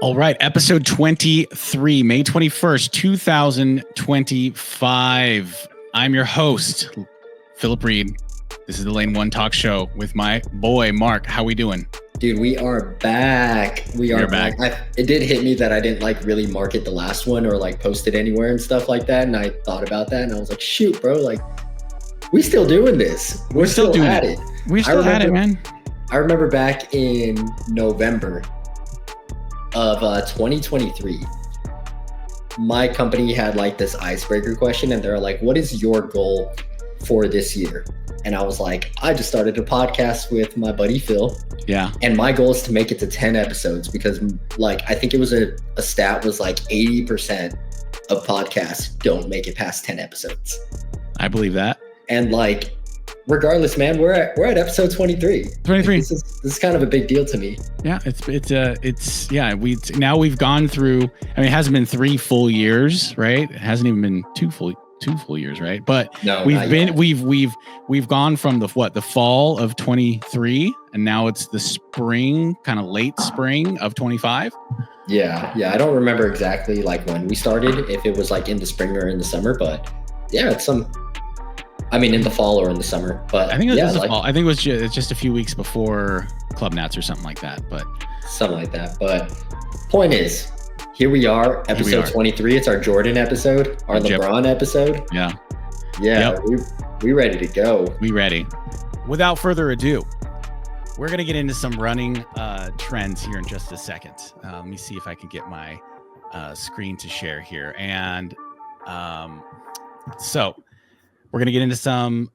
All right, episode 23, May 21st, 2025. I'm your host, Philip Reed. This is the Lane One Talk Show with my boy, Mark. How we doing? Dude, we are back. We are back. It did hit me that I didn't really market the last one or post it anywhere and stuff like that. And I thought about that and I was like, shoot, bro, we still doing this. We're still doing it. We still at it, man. I remember back in November of 2023, my company had this icebreaker question and they're like, what is your goal for this year? And I was like, I just started a podcast with my buddy Phil. Yeah. And my goal is to make it to 10 episodes because I think it was a stat was 80% of podcasts don't make it past 10 episodes. I believe that. And regardless, man, we're at episode 23. 23. This is kind of a big deal to me. Yeah, we've gone through, it hasn't been 3 full years, right? It hasn't even been two full years, right? But no, we've gone from the fall of 23 and now it's the spring, kind of late spring of 25. Yeah. I don't remember exactly when we started, if it was in the spring or in the summer, but yeah, it's in the fall or in the summer, but I think it was the fall. I think it was just a few weeks before Club Nats or something like that, but point is, here we are, episode 23. It's our Jordan episode, our LeBron episode. Yeah. Yep. We ready to go. We ready. Without further ado, we're going to get into some running trends here in just a second. Let me see if I can get my screen to share here. And so we're going to get into some,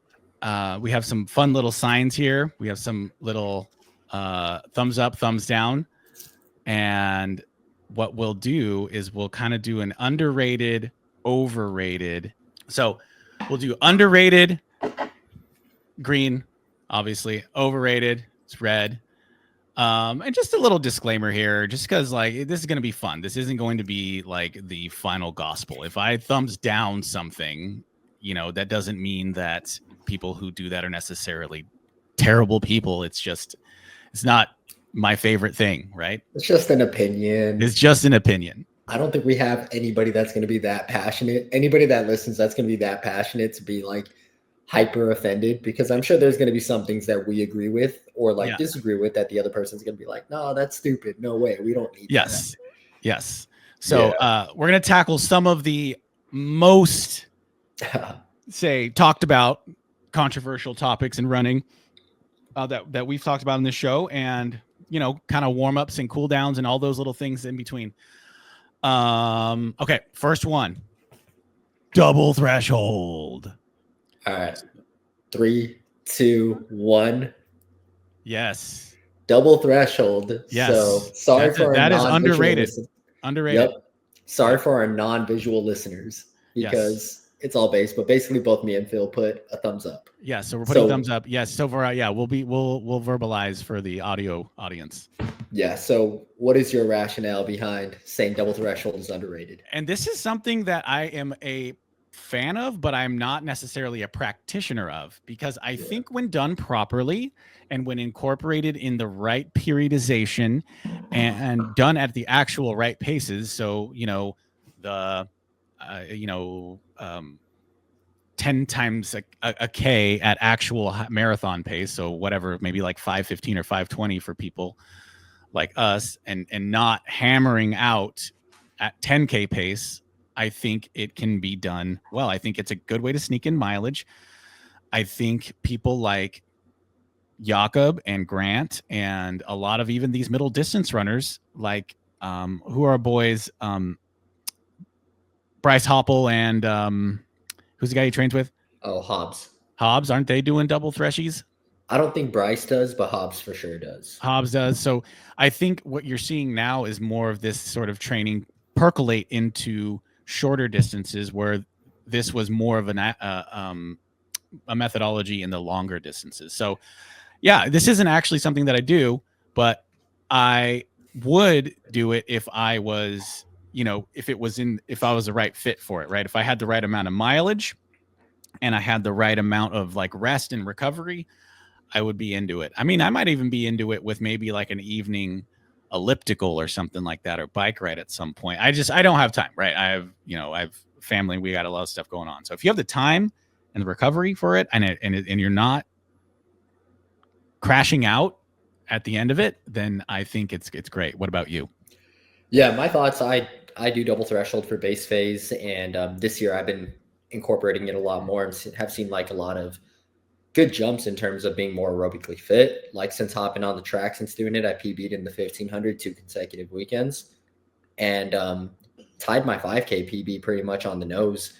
we have some fun little signs here. We have some little thumbs up, thumbs down. And what we'll do is we'll kind of do an underrated, overrated. So we'll do underrated, green, obviously. Overrated, it's red. And just a little disclaimer here, just because this is going to be fun. This isn't going to be the final gospel. If I thumbs down something, that doesn't mean that people who do that are necessarily terrible people. It's not my favorite thing, right? It's just an opinion. I don't think we have anybody that's going to be that passionate. Anybody that listens that's going to be that passionate to be hyper offended, because I'm sure there's going to be some things that we agree with or disagree with that the other person's going to be no, that's stupid. No way. We don't need that. Yes. So we're going to tackle some of the most talked about controversial topics in running that we've talked about in this show, and kind of warm ups and cool downs and all those little things in between. Okay, first one, double threshold. All right, 3, 2, 1. Yes, double threshold. Yes, so sorry for that is underrated. Underrated. Yep. Sorry for our non-visual listeners because it's all based, but basically both me and Phil put a thumbs up. Yeah, so we're putting thumbs up. Yes, so far, we'll verbalize for the audio audience. Yeah. So, what is your rationale behind saying double threshold is underrated? And this is something that I am a fan of, but I'm not necessarily a practitioner of, because I think when done properly and when incorporated in the right periodization and done at the actual right paces, so 10 times a K at actual marathon pace. So whatever, maybe 5:15 or 5:20 for people like us, and not hammering out at 10K pace. I think it can be done well. I think it's a good way to sneak in mileage. I think people like Jakob and Grant and a lot of even these middle distance runners, who are our boys, Bryce Hoppel and who's the guy he trains with? Oh, Hobbs. Hobbs, aren't they doing double threshies? I don't think Bryce does, but Hobbs for sure does. Hobbs does. So I think what you're seeing now is more of this sort of training percolate into shorter distances, where this was more of a methodology in the longer distances. So yeah, this isn't actually something that I do, but I would do it if I was, if I was the right fit for it, right? If I had the right amount of mileage and I had the right amount of rest and recovery, I would be into it. I mean, I might even be into it with maybe an evening elliptical or something like that, or bike ride at some point. I don't have time, right? I've family, we got a lot of stuff going on. So if you have the time and the recovery for it, and you're not crashing out at the end of it, then I think it's great. What about you? Yeah, my thoughts. I do double threshold for base phase, and this year I've been incorporating it a lot more, and have seen like a lot of good jumps in terms of being more aerobically fit. Like since hopping on the track, since doing it, I PB'd in the 1500 2 consecutive weekends, and tied my 5K PB pretty much on the nose,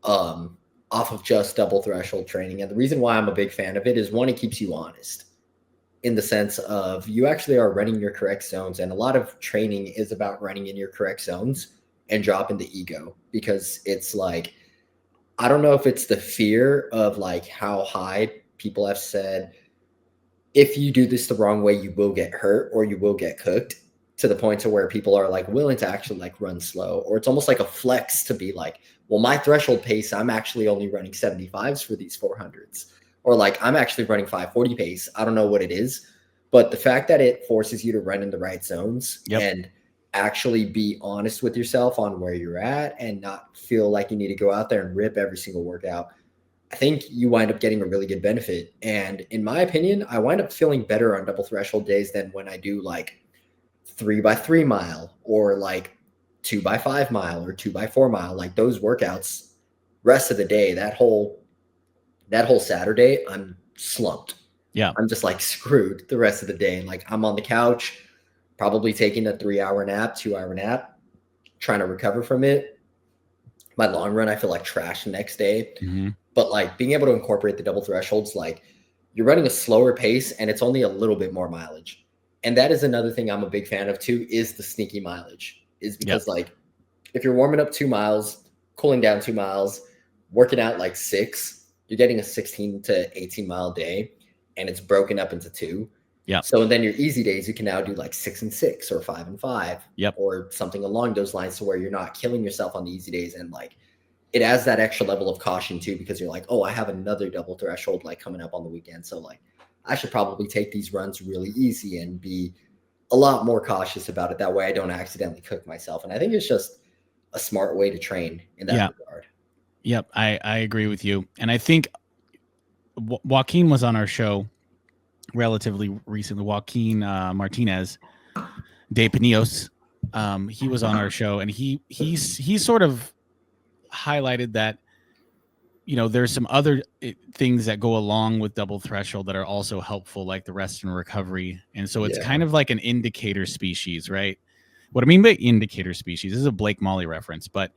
off of just double threshold training. And the reason why I'm a big fan of it is, one, it keeps you honest, in the sense of you actually are running your correct zones. And a lot of training is about running in your correct zones and dropping the ego, because it's like, I don't know if it's the fear of like how high people have said, if you do this the wrong way, you will get hurt or you will get cooked, to the point to where people are like willing to actually like run slow, or it's almost like a flex to be like, well, my threshold pace, I'm actually only running 75s for these 400s, or like I'm actually running 540 pace. I don't know what it is, but the fact that it forces you to run in the right zones and actually be honest with yourself on where you're at, and not feel like you need to go out there and rip every single workout, I think you wind up getting a really good benefit. And in my opinion, I wind up feeling better on double threshold days than when I do like 3x3 mile, or like 2x5 mile, or 2x4 mile. Like those workouts, rest of the day, that whole Saturday, I'm slumped. Yeah. I'm just like screwed the rest of the day. Like I'm on the couch, probably taking a 3-hour nap, 2-hour nap, trying to recover from it. My long run, I feel like trash the next day. Mm-hmm. But like being able to incorporate the double thresholds, like you're running a slower pace and it's only a little bit more mileage. And that is another thing I'm a big fan of too, is the sneaky mileage. Is because like if you're warming up 2 miles, cooling down 2 miles, working out like 6, you're getting a 16 to 18 mile day, and it's broken up into 2. Yeah. So then your easy days, you can now do like 6 and 6 or 5 and 5. Yep. Or something along those lines, to where you're not killing yourself on the easy days. And like it adds that extra level of caution too, because you're like, oh, I have another double threshold like coming up on the weekend. So like I should probably take these runs really easy and be a lot more cautious about it. That way I don't accidentally cook myself. And I think it's just a smart way to train in that regard. Yep. I agree with you. And I think Joaquin was on our show relatively recently. Joaquin Martinez de Pineos. He was on our show, and he sort of highlighted that, you know, there's some other things that go along with double threshold that are also helpful, like the rest and recovery. And so it's kind of like an indicator species, right? What I mean by indicator species, this is a Blake Molly reference, but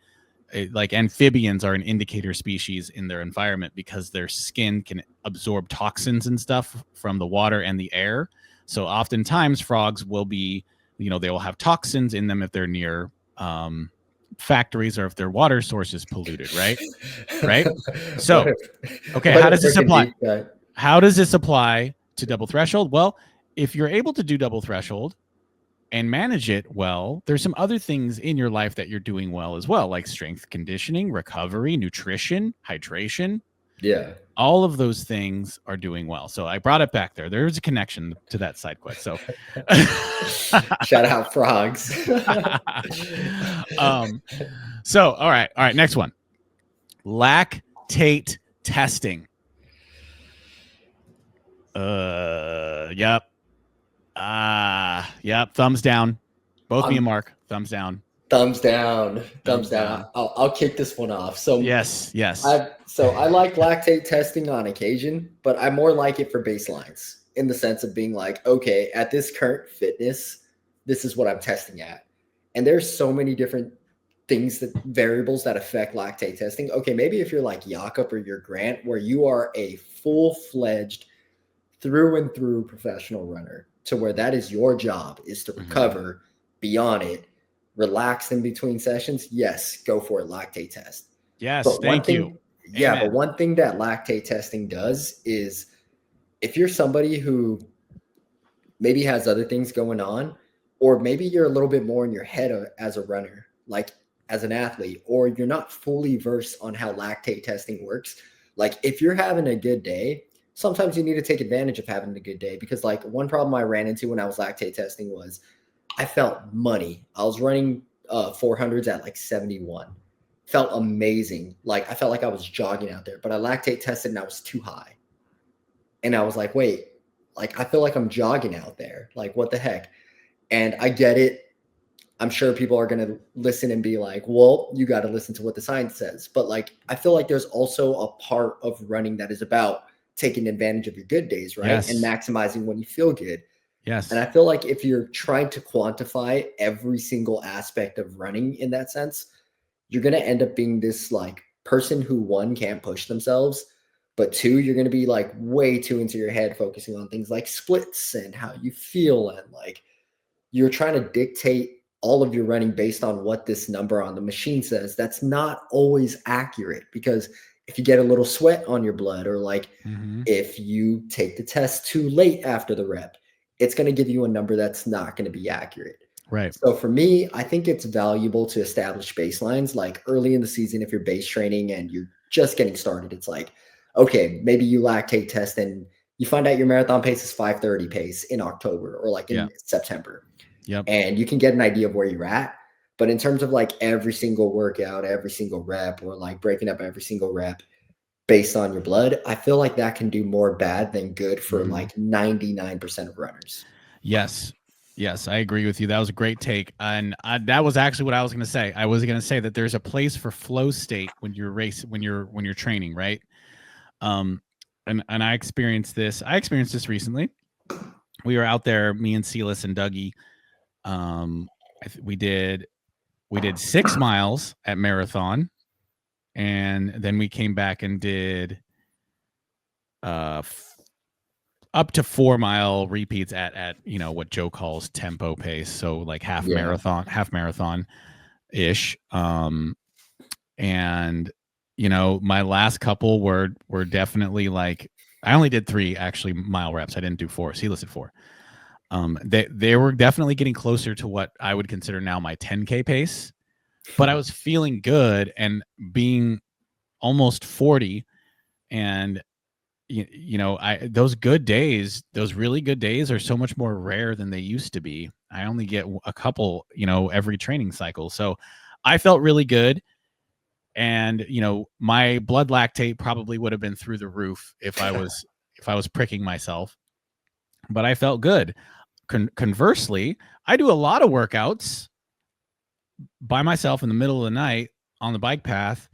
like amphibians are an indicator species in their environment because their skin can absorb toxins and stuff from the water and the air. So oftentimes frogs will be, you know, they will have toxins in them if they're near factories, or if their water source is polluted, right? Right. So, okay, how does this apply? How does this apply to double threshold? Well, if you're able to do double threshold and manage it well, there's some other things in your life that you're doing well as well, like strength conditioning, recovery, nutrition, hydration. Yeah. All of those things are doing well. So I brought it back there. There's a connection to that side quest. So shout out frogs. So, all right. Next one. Lactate testing. Yep. Yep. Thumbs down. Both me and Mark. Thumbs down. Thumbs down. Thumbs down. I'll kick this one off. So yes. I like lactate testing on occasion, but I more like it for baselines, in the sense of being like, okay, at this current fitness, this is what I'm testing at. And there's so many different variables that affect lactate testing. Okay, maybe if you're like Jakob or you're Grant, where you are a full-fledged through and through professional runner, to where that is your job, is to recover, be on it, relax in between sessions, yes, go for a lactate test. Yes, thank you. Yeah, but one thing that lactate testing does is, if you're somebody who maybe has other things going on, or maybe you're a little bit more in your head as a runner, like as an athlete, or you're not fully versed on how lactate testing works, like if you're having a good day, sometimes you need to take advantage of having a good day. Because like one problem I ran into when I was lactate testing was I felt money. I was running 400s at like 71. Felt amazing. Like I felt like I was jogging out there, but I lactate tested and I was too high. And I was like, wait, like I feel like I'm jogging out there. Like what the heck? And I get it. I'm sure people are going to listen and be like, well, you got to listen to what the science says. But like, I feel like there's also a part of running that is about taking advantage of your good days, right? Yes. And maximizing when you feel good. Yes. And I feel like if you're trying to quantify every single aspect of running in that sense, you're going to end up being this like person who, one, can't push themselves, but two, you're going to be like way too into your head, focusing on things like splits and how you feel. And like you're trying to dictate all of your running based on what this number on the machine says. That's not always accurate, because if you get a little sweat on your blood, or like if you take the test too late after the rep, it's going to give you a number that's not going to be accurate. Right. So for me, I think it's valuable to establish baselines like early in the season. If you're base training and you're just getting started, it's like, okay, maybe you lactate test and you find out your marathon pace is 5:30 pace in October or like in September. Yep. And you can get an idea of where you're at. But in terms of like every single workout, every single rep, or like breaking up every single rep based on your blood, I feel like that can do more bad than good for like 99% of runners. Yes. Yes, I agree with you. That was a great take. And that was actually what I was going to say. I was going to say that there's a place for flow state when you're when you're training, right? And I experienced this. I experienced this recently. We were out there, me and Silas and Dougie. We did 6 miles at marathon, and then we came back and did up to 4 mile repeats at what Joe calls tempo pace, so like half marathon ish. And my last couple were definitely like, I only did 3 actually mile reps. I didn't do 4. Silas did 4. They were definitely getting closer to what I would consider now my 10K pace, but I was feeling good and being almost 40, and those good days, those really good days are so much more rare than they used to be. I only get a couple, every training cycle. So I felt really good. And, my blood lactate probably would have been through the roof if I was pricking myself, but I felt good. Conversely, I do a lot of workouts by myself in the middle of the night on the bike path,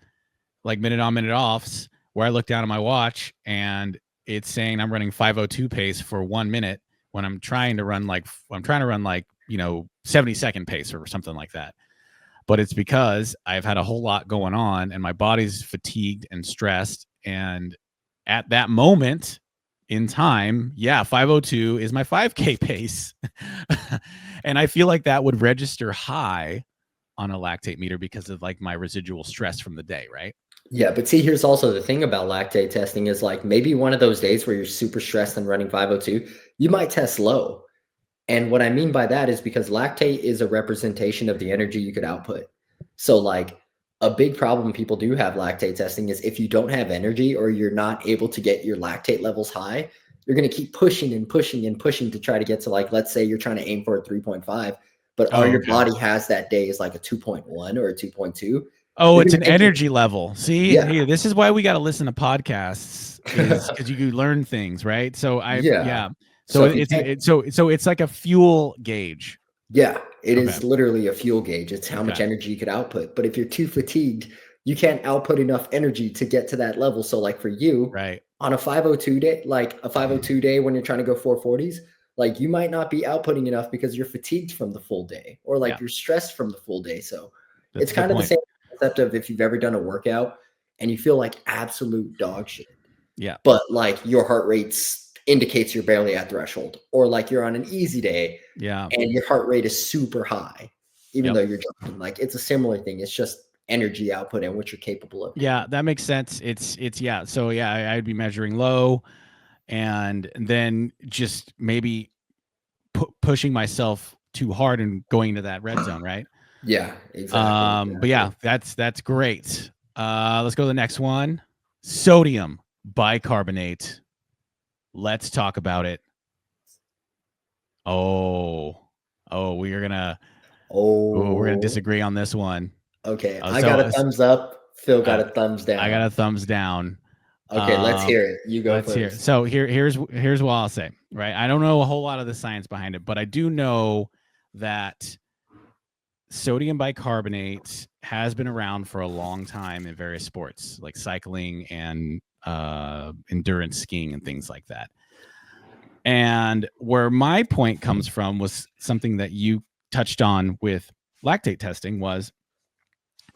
like minute on, minute offs, where I look down at my watch and it's saying I'm running 5:02 pace for 1 minute when I'm trying to run like 70-second pace or something like that. But it's because I've had a whole lot going on and my body's fatigued and stressed. And at that moment in time, 5:02 is my 5K pace. And I feel like that would register high on a lactate meter because of like my residual stress from the day, right? Yeah, but see, here's also the thing about lactate testing is like maybe one of those days where you're super stressed and running 5:02, you might test low. And what I mean by that is because lactate is a representation of the energy you could output. So like a big problem people do have lactate testing is if you don't have energy or you're not able to get your lactate levels high, you're going to keep pushing and pushing and pushing to try to get to like, let's say you're trying to aim for a 3.5, but all your body has that day is like a 2.1 or a 2.2. Oh, it's an energy level. See, hey, this is why we got to listen to podcasts, because you learn things, right? So So it's like a fuel gauge. Yeah, it is literally a fuel gauge. It's how much energy you could output. But if you're too fatigued, you can't output enough energy to get to that level. So like for you, on a 5:02 day, like a 5:02 day when you're trying to go 440s, like you might not be outputting enough because you're fatigued from the full day, or like you're stressed from the full day. So it's kind of the same concept of if you've ever done a workout and you feel like absolute dog shit. Yeah. But like your heart rate's indicates you're barely at threshold, or like you're on an easy day and your heart rate is super high, even though you're jumping. Like it's a similar thing. It's just energy output and what you're capable of. Yeah, that makes sense. It's so I'd be measuring low and then just maybe pushing myself too hard and going into that red zone, right? Yeah, exactly. But yeah, that's great. Let's go to the next one. Sodium bicarbonate. Let's talk about it. Oh, Oh, we're gonna Oh, disagree on this one. okay. Uh, I so got a uh, thumbs up. Phil got uh, a thumbs I got down. a thumbs down. Okay, let's hear it. You go Let's hear. first. So here's what I'll say. Right, I don't know a whole lot of the science behind it, but I do know that sodium bicarbonate has been around for a long time in various sports like cycling and endurance skiing and things like that. And where my point comes from was something that you touched on with lactate testing was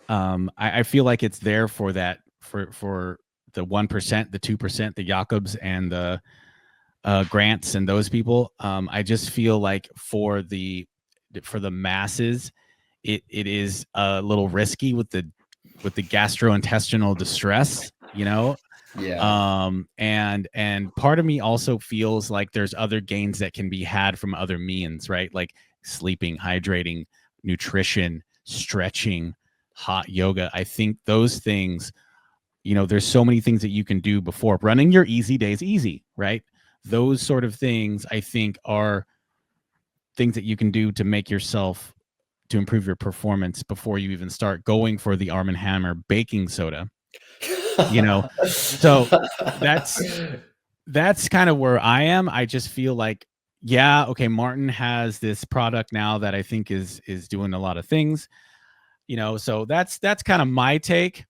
I feel like it's there for that for the 1%, the 2%, the Jacobs and the grants and those people. I just feel like for the masses, it is a little risky with the gastrointestinal distress, you know. Yeah. And part of me also feels like there's other gains that can be had from other means, right? Like sleeping, hydrating, nutrition, stretching, hot yoga. I think those things, you know, there's so many things that you can do before running your easy days easy, right? Those sort of things I think are things that you can do to make yourself to improve your performance before you even start going for the Arm & Hammer baking soda, you know. So that's kind of where I am. I just feel like, yeah, okay, Martin has this product now that I think is doing a lot of things, you know. So that's kind of my take.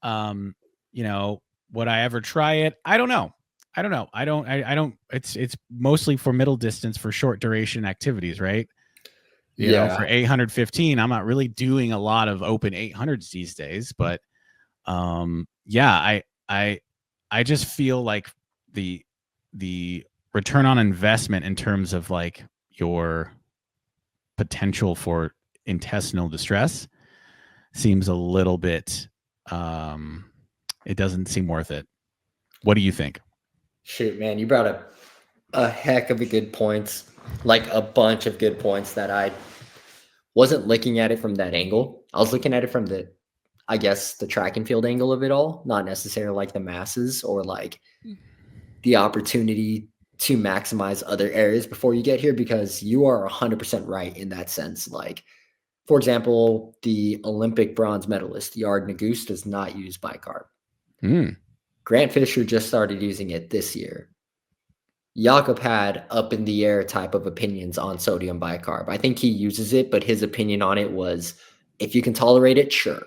You know, would I ever try it? I don't know. I don't. It's mostly for middle distance, for short duration activities, right? You know, for Yeah. 815, I'm not really doing a lot of open 800s these days, but yeah, I just feel like the return on investment in terms of like your potential for intestinal distress seems a little bit it doesn't seem worth it. What do you think? Shoot, man, you brought up a heck of a good points, like a bunch of good points that I wasn't looking at it from that angle. I was looking at it from the, I guess, the track and field angle of it all, not necessarily like the masses or like the opportunity to maximize other areas before you get here, because you are 100% right in that sense. Like, for example, the Olympic bronze medalist, Yard Naguse, does not use bicarb. Mm. Grant Fisher just started using it this year. Jakob had up in the air type of opinions on sodium bicarb. I think he uses it, but his opinion on it was if you can tolerate it, sure.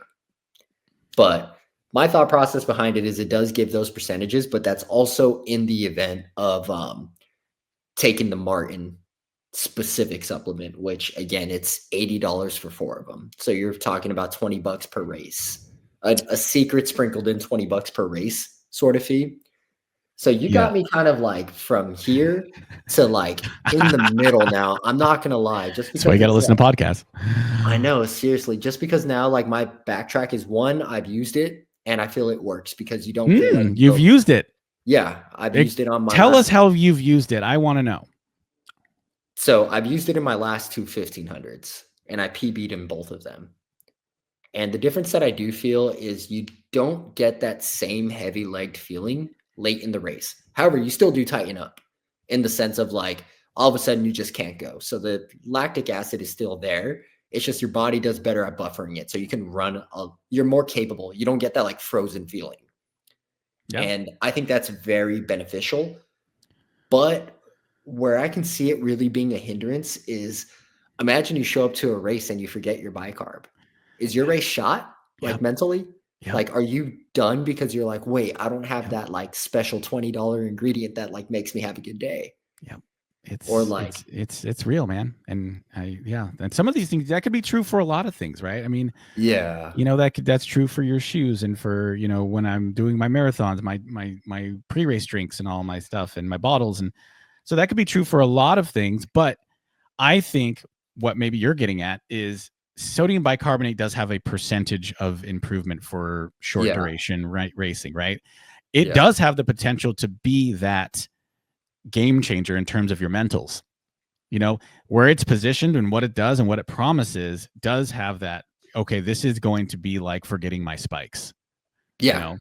But my thought process behind it is it does give those percentages, but that's also in the event of taking the Martin specific supplement, which again, it's $80 for 4 of them. So you're talking about $20 per race, a secret sprinkled in $20 per race sort of fee. So you Yeah. got me kind of like from here to like in the middle now. I'm not gonna lie, just because So you got to it's listen like, to podcasts. I know, seriously, just because now like my backtrack is one, I've used it and I feel it works because you don't feel like You've used it. yeah, I've used it on my Tell us last. how you've used it. I want to know. So I've used it in my last two 1500s and I PB'd in both of them. And the difference that I do feel is you don't get that same heavy legged feeling late in the race. However, you still do tighten up in the sense of like all of a sudden you just can't go. So the lactic acid is still there. It's just your body does better at buffering it. So you can you're more capable. You don't get that like frozen feeling. Yeah. And I think that's very beneficial. But where I can see it really being a hindrance is imagine you show up to a race and you forget your bicarb. Is your race shot like Yep. mentally? Yep. Like, are you done because you're like, wait, I don't have Yep. that like special $20 ingredient that like makes me have a good day? Yep. It's Or like, it's real, man. And and some of these things that could be true for a lot of things, right? I mean, yeah, you know, that's true for your shoes and for, you know, when I'm doing my marathons, my pre-race drinks and all my stuff and my bottles. And so that could be true for a lot of things. But I think what maybe you're getting at is sodium bicarbonate does have a percentage of improvement for short yeah, duration racing, right? It yeah, does have the potential to be that game changer in terms of your mentals. You know, where it's positioned and what it does and what it promises does have that, okay, this is going to be like forgetting my spikes, you yeah, know?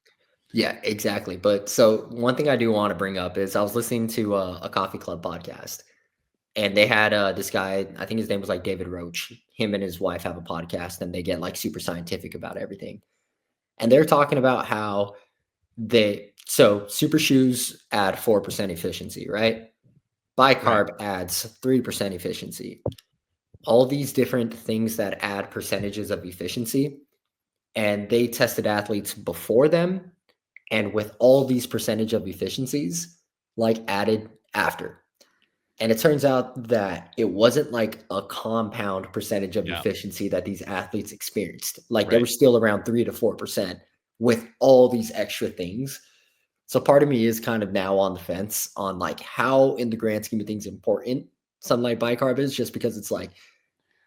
yeah, exactly. But so one thing I do want to bring up is I was listening to a coffee club podcast And they had this guy, I think his name was like David Roach. Him and his wife have a podcast, and they get like super scientific about everything. And they're talking about how so super shoes add 4% efficiency, right? Bicarb adds 3% efficiency. All these different things that add percentages of efficiency. And they tested athletes before them and with all these percentage of efficiencies, like added after. And it turns out that it wasn't like a compound percentage of efficiency that these athletes experienced. Like they were still around 3 to 4% with all these extra things. So part of me is kind of now on the fence on like how in the grand scheme of things important something like bicarb is, just because it's like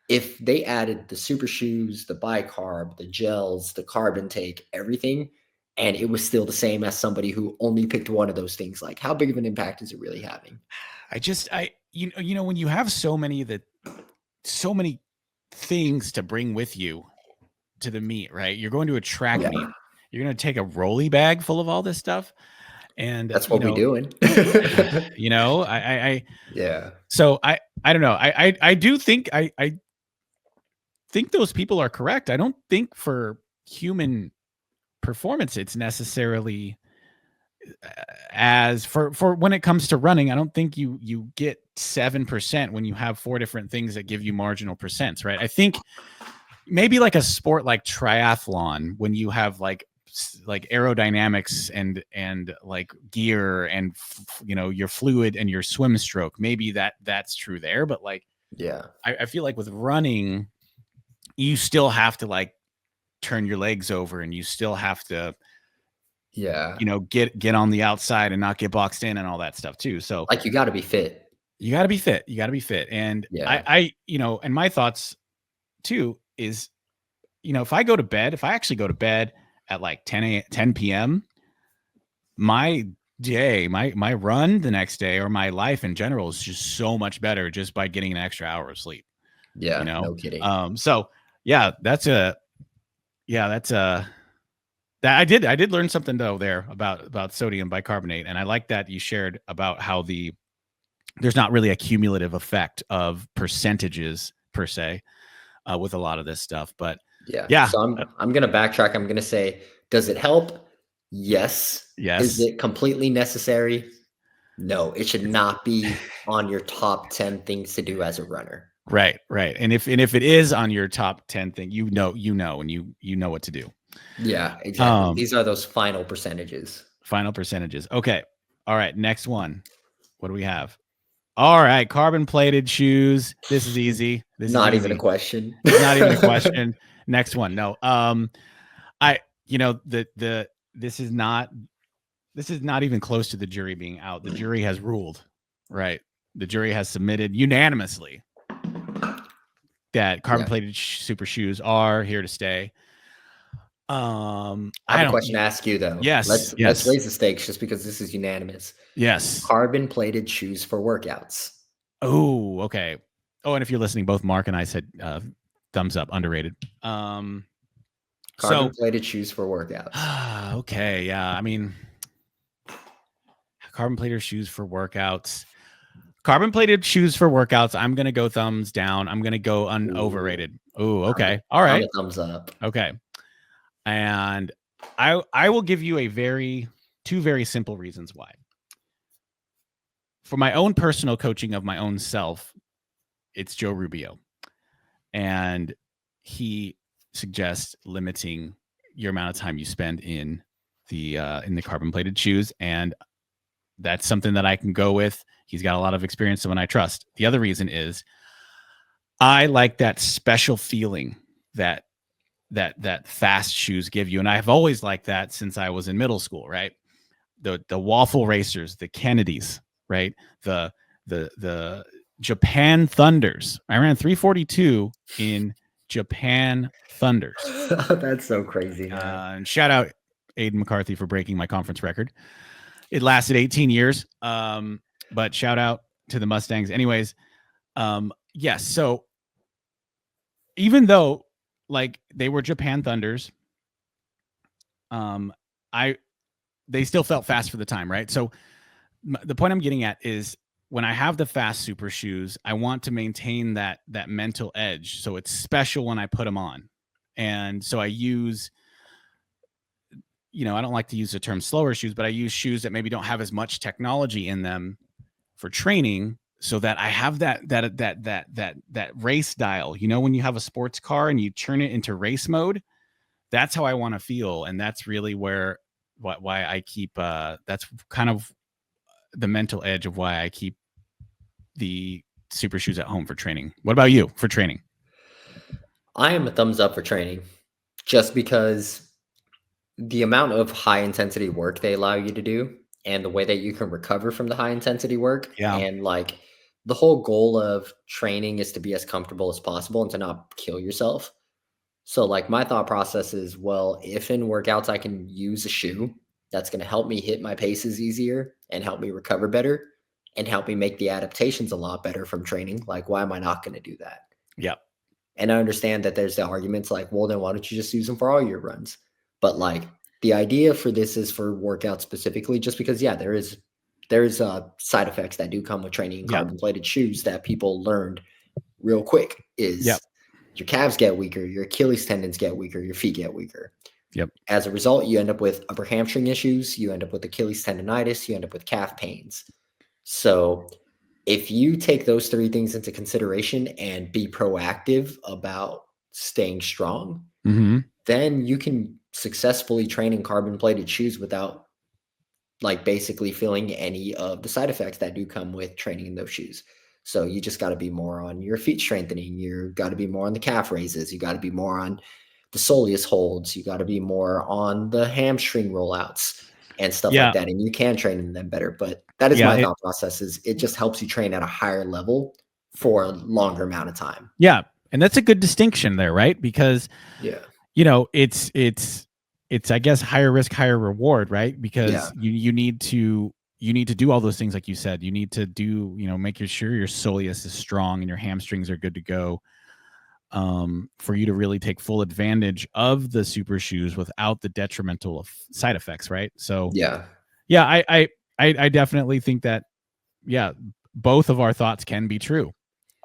if they added the super shoes, the bicarb, the gels, the carb intake, everything, and it was still the same as somebody who only picked one of those things, like how big of an impact is it really having? When you have so many things to bring with you to the meet, right? You're going to a track meet. You're going to take a rolly bag full of all this stuff. And that's what we're doing. So I don't know. I do think I think those people are correct. I don't think for human performance it's necessarily as for when it comes to running. I don't think you get 7% when you have 4 different things that give you marginal percents, right? I think maybe like a sport like triathlon, when you have like aerodynamics and like gear and your fluid and your swim stroke, maybe that's true there. But like, I feel like with running, you still have to like turn your legs over, and you still have to get on the outside and not get boxed in and all that stuff too. So like you got to be fit. And I and my thoughts too is, if I actually go to bed at like 10 p.m., my day, my run the next day, or my life in general, is just so much better just by getting an extra hour of sleep. No kidding. So I did learn something though there about sodium bicarbonate, and I like that you shared about how there's not really a cumulative effect of percentages per se with a lot of this stuff. But so I'm gonna backtrack. I'm gonna say, does it help? Yes. Is it completely necessary? No, it should not be on your top 10 things to do as a runner. Right. And if it is on your top 10 thing, and you know what to do. Yeah, exactly. These are those final percentages. Okay. All right. Next one. What do we have? All right. Carbon plated shoes. This is easy. Not even a question. Not even a question. Next one. No. This is not even close to the jury being out. The jury has ruled, right? The jury has submitted unanimously that carbon plated super shoes are here to stay. I have a question to ask you though. Yes. Let's raise the stakes just because this is unanimous. Yes. Carbon plated shoes for workouts. Oh, okay. Oh, and if you're listening, both Mark and I said thumbs up, underrated. Carbon plated shoes for workouts. Okay. Yeah. I mean, carbon plated shoes for workouts. I'm going to go thumbs down. I'm going to go overrated. Oh, okay. All right. Thumbs up. Okay. And I will give you two very simple reasons why. For my own personal coaching of my own self, it's Joe Rubio. And he suggests limiting your amount of time you spend in the carbon plated shoes. And that's something that I can go with. He's got a lot of experience, someone I trust. The other reason is I like that special feeling that fast shoes give you. And I've always liked that since I was in middle school, right? The waffle racers, the Kennedys, right? The Japan Thunders. I ran 3:42 in Japan Thunders. That's so crazy. And shout out Aiden McCarthy for breaking my conference record. It lasted 18 years. But shout out to the Mustangs. Anyways, yes. So even though like they were Japan Thunders, they still felt fast for the time, right? So the point I'm getting at is when I have the fast super shoes, I want to maintain that mental edge. So it's special when I put them on. And so I use, I don't like to use the term slower shoes, but I use shoes that maybe don't have as much technology in them for training, so that I have that race dial. When you have a sports car and you turn it into race mode, that's how I want to feel. And that's really why I keep, that's kind of the mental edge of why I keep the super shoes at home for training. What about you for training? I am a thumbs up for training, just because the amount of high intensity work they allow you to do and the way that you can recover from the high intensity work. Yeah. And like the whole goal of training is to be as comfortable as possible and to not kill yourself. So like my thought process is, well, if in workouts I can use a shoe that's going to help me hit my paces easier and help me recover better and help me make the adaptations a lot better from training, like why am I not going to do that? Yep. And I understand that there's the arguments like, well, then why don't you just use them for all your runs? But like the idea for this is for workouts specifically, just because, yeah, there's side effects that do come with training in carbon plated shoes that people learned real quick is your calves get weaker, your Achilles tendons get weaker, your feet get weaker. Yep. As a result, you end up with upper hamstring issues, you end up with Achilles tendonitis, you end up with calf pains. So if you take those three things into consideration and be proactive about staying strong, then you can successfully train in carbon plated shoes without like basically feeling any of the side effects that do come with training in those shoes. So you just got to be more on your feet strengthening. You got to be more on the calf raises. You got to be more on the soleus holds. You got to be more on the hamstring rollouts and stuff like that. And you can train in them better. But that is my thought process, is it just helps you train at a higher level for a longer amount of time. Yeah. And that's a good distinction there, right? Because, it's, I guess, higher risk, higher reward, right? Because you need to do all those things. Like you said, you need to do, make sure your soleus is strong and your hamstrings are good to go, for you to really take full advantage of the super shoes without the detrimental side effects. Right. So I definitely think that, both of our thoughts can be true.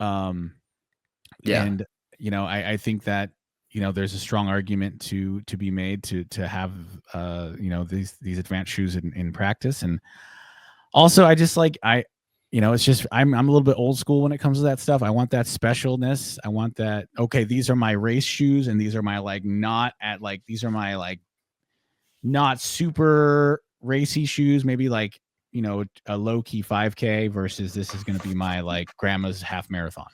And, I think that, there's a strong argument to be made to have, these advanced shoes in practice. And also I just like, it's just, I'm a little bit old school when it comes to that stuff. I want that specialness. I want that, okay, these are my race shoes and these are my these are my not super racy shoes, maybe a low key 5K versus this is going to be my grandma's half marathon.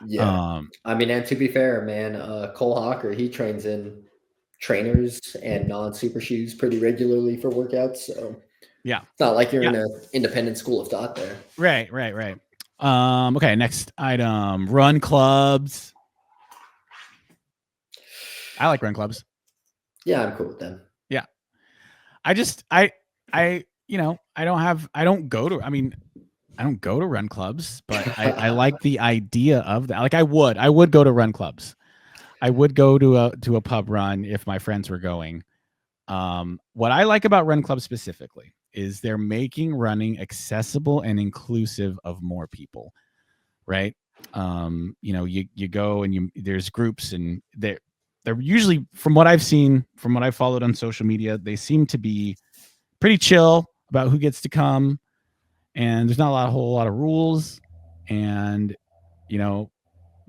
Yeah. I mean, and to be fair, man, Cole Hawker, he trains in trainers and non-super shoes pretty regularly for workouts. So it's not like you're in an independent school of thought there. Right. Okay, next item, run clubs. I like run clubs. Yeah, I'm cool with them. Yeah. I don't go to run clubs, but I like the idea of that. Like I would go to run clubs. I would go to a pub run if my friends were going. What I like about run clubs specifically is they're making running accessible and inclusive of more people, right? You go and there's groups, and they're usually, from what I've seen, from what I've followed on social media, they seem to be pretty chill about who gets to come. And there's not a whole lot of rules. And,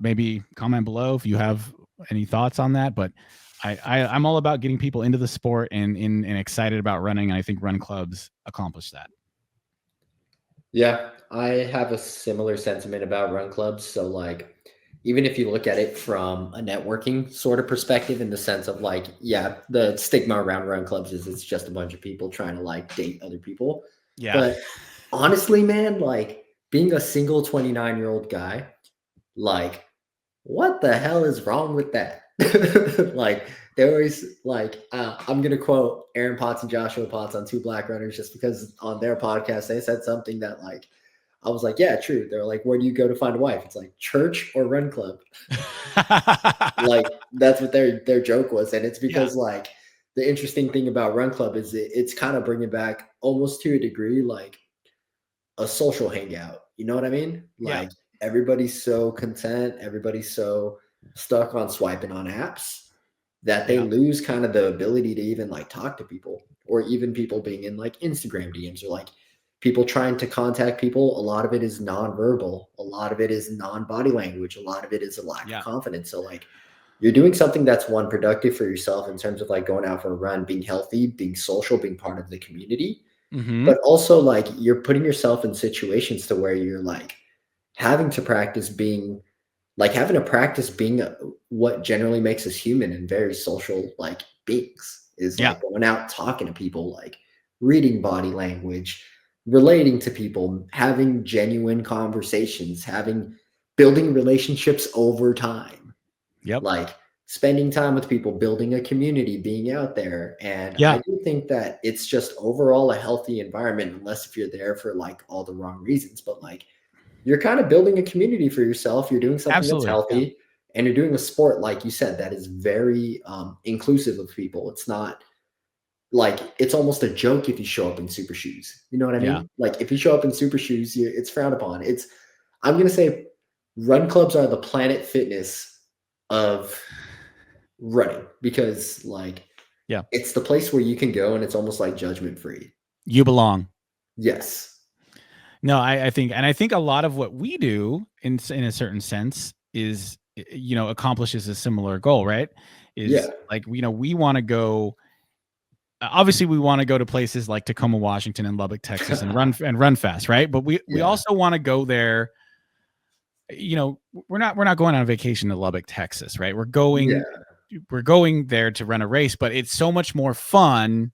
maybe comment below if you have any thoughts on that. But I'm all about getting people into the sport and excited about running. And I think run clubs accomplish that. Yeah, I have a similar sentiment about run clubs. So even if you look at it from a networking sort of perspective, in the sense of the stigma around run clubs is it's just a bunch of people trying to date other people. Yeah. But honestly, man, being a single 29-year-old guy, what the hell is wrong with that? They always I'm gonna quote Aaron Potts and Joshua Potts on Two Black Runners, just because on their podcast they said something that I was like, yeah, true. They're like, where do you go to find a wife? It's church or run club. That's what their joke was. And it's because the interesting thing about run club is it's kind of bringing back, almost to a degree, a social hangout. You know what I mean? Yeah. Like everybody's so content, everybody's so stuck on swiping on apps that they Yeah. lose kind of the ability to even like talk to people, or even people being in like Instagram DMs, or like people trying to contact people. A lot of it is nonverbal, a lot of it is non-body language, a lot of it is a lack of Yeah. confidence. So like you're doing something that's one, productive for yourself in terms of like going out for a run, being healthy, being social, being part of the community, Mm-hmm. but also like you're putting yourself in situations to where you're like having to practice being like having to practice being what generally makes us human and very social like beings, is Yeah. like going out talking to people, like reading body language, relating to people, having genuine conversations, having building relationships over time, Yep. like spending time with people, building a community, being out there. And I Yeah. do think that it's just overall a healthy environment, unless if you're there for like all the wrong reasons. But like you're kind of building a community for yourself. You're doing something that's Absolutely. Yeah. healthy, and you're doing a sport, like you said, that is very inclusive of people. It's not like it's almost a joke if you show up in super shoes. You know what I Yeah. mean? Like if you show up in super shoes, it's frowned upon. I'm gonna say run clubs are the Planet Fitness of running, because like Yeah. it's the place where you can go and it's almost like judgment free. You belong. Yes. No, I think, and I think a lot of what we do in a certain sense is, accomplishes a similar goal, right? Yeah. Is like, we want to go, obviously we want to go to places like Tacoma, Washington and Lubbock, Texas and run fast, right? But we Yeah. also want to go there. We're not going on a vacation to Lubbock, Texas, right? We're going there to run a race, but it's so much more fun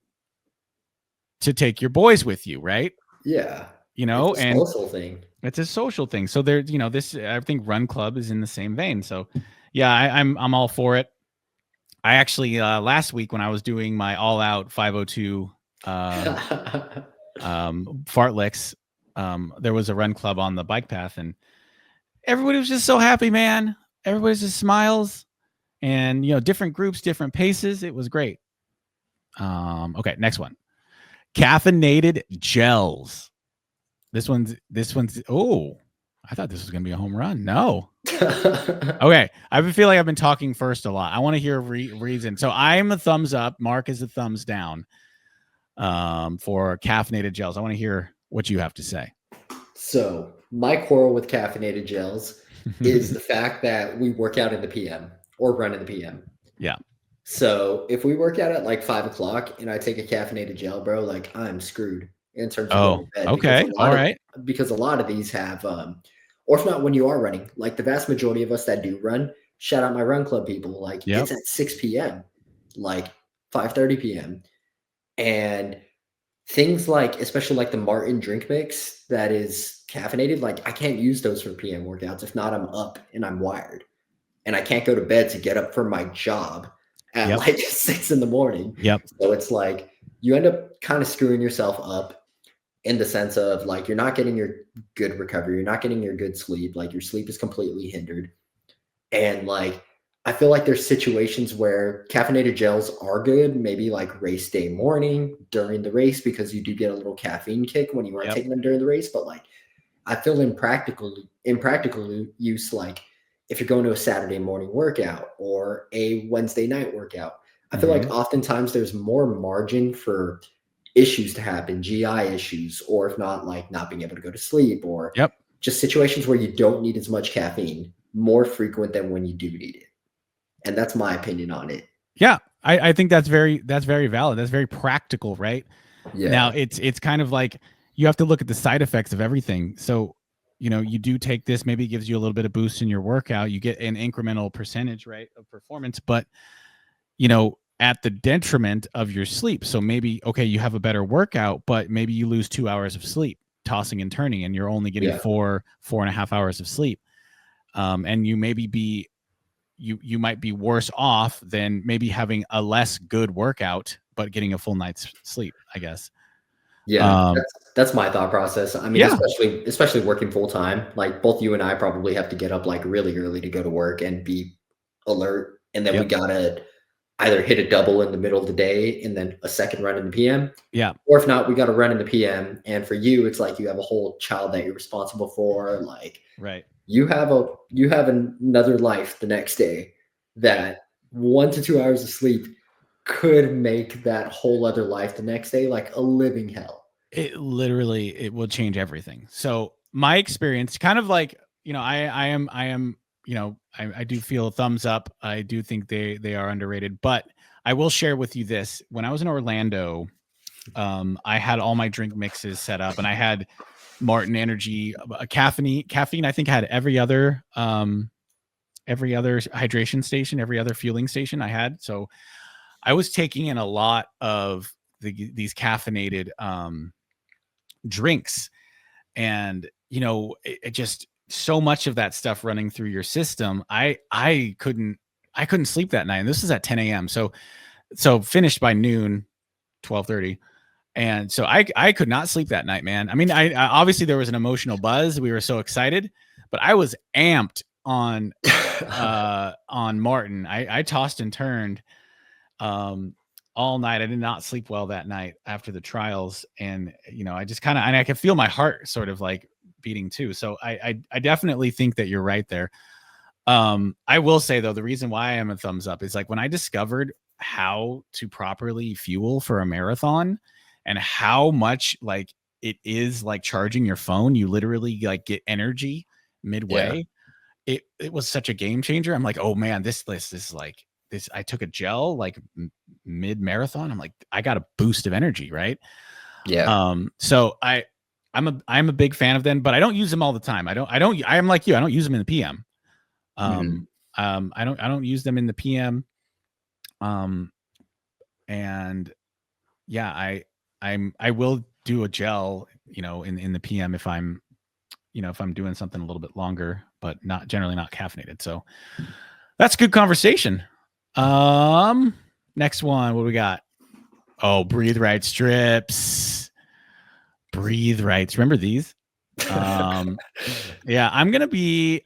to take your boys with you, right? Yeah. It's a And social thing. it's a social thing. So there, this, I think Run Club is in the same vein. So yeah, I'm all for it. I actually last week when I was doing my all out 502 fartleks, there was a run club on the bike path and everybody was just so happy, man. Everybody's just smiles and different groups, different paces. It was great. Okay, next one. Caffeinated gels. This one's oh, I thought this was gonna be a home run. No. Okay. I feel like I've been talking first a lot. I want to hear a reason. So I'm a thumbs up. Mark is a thumbs down for caffeinated gels. I want to hear what you have to say. So my quarrel with caffeinated gels is the fact that we work out in the PM or run in the PM. Yeah. So if we work out at like 5 o'clock and I take a caffeinated gel, bro, like I'm screwed in terms of going to bed. Okay. All right. Because a lot of these have, or if not when you are running, like the vast majority of us that do run, shout out my run club people, like it's at 6 p.m., like 5:30 p.m. And things like, especially like the Martin drink mix that is caffeinated, like I can't use those for PM workouts. If not, I'm up and I'm wired. And I can't go to bed to get up for my job at like 6 a.m. Yep. So it's like you end up kind of screwing yourself up in the sense of like you're not getting your good recovery, you're not getting your good sleep, like your sleep is completely hindered. And like I feel like there's situations where caffeinated gels are good, maybe like race day morning during the race, because you do get a little caffeine kick when you aren't taking them during the race. But like I feel in practical use, like if you're going to a Saturday morning workout or a Wednesday night workout, I feel like oftentimes there's more margin for issues to happen, GI issues, or if not, like not being able to go to sleep, or just situations where you don't need as much caffeine, more frequent than when you do need it. And that's my opinion on it. Yeah, I think that's very valid. That's very practical, right? Yeah. Now it's kind of like you have to look at the side effects of everything. So, you do take this, maybe it gives you a little bit of boost in your workout. You get an incremental percentage, right, of performance, but at the detriment of your sleep. So maybe, okay, you have a better workout, but maybe you lose 2 hours of sleep tossing and turning, and you're only getting 4.5 hours of sleep. And you maybe you might be worse off than maybe having a less good workout, but getting a full night's sleep, I guess. Yeah, that's my thought process. I mean, especially working full time, like both you and I probably have to get up like really early to go to work and be alert. And then we gotta either hit a double in the middle of the day and then a second run in the PM. Yeah. Or if not, we got to run in the PM. And for you, it's like you have a whole child that you're responsible for. Like Right. you have another life the next day that 1 to 2 hours of sleep could make that whole other life the next day like a living hell. It will change everything. So my experience, kind of like, I am, I do feel a thumbs up. I do think they are underrated, but I will share with you this. When I was in Orlando, I had all my drink mixes set up, and I had Martin Energy, caffeine. I think had every other hydration station, every other fueling station I had. So I was taking in a lot of these caffeinated drinks, and it just so much of that stuff running through your system. I couldn't sleep that night, and this is at 10 a.m. So finished by noon, 12:30. And so I could not sleep that night, man. I mean, I obviously there was an emotional buzz. We were so excited, but I was amped on Martin. I tossed and turned all night. I did not sleep well that night after the trials, and I just kind of, and I could feel my heart sort of like beating too. So I definitely think that you're right there. I will say though, the reason why I am a thumbs up is like when I discovered how to properly fuel for a marathon and how much like it is like charging your phone, you literally like get energy midway. Yeah. It was such a game changer. I'm like, oh man, this is like this. I took a gel like mid marathon. I'm like, I got a boost of energy, right? Yeah. So I'm a big fan of them, but I don't use them all the time. I'm like you. I don't use them in the PM. I don't use them in the PM. And yeah, I will do a gel, in the PM if I'm doing something a little bit longer, but generally not caffeinated. So that's good conversation. Next one, what do we got? Oh, Breathe Right strips. Breathe Rights. Remember these? Yeah, I'm gonna be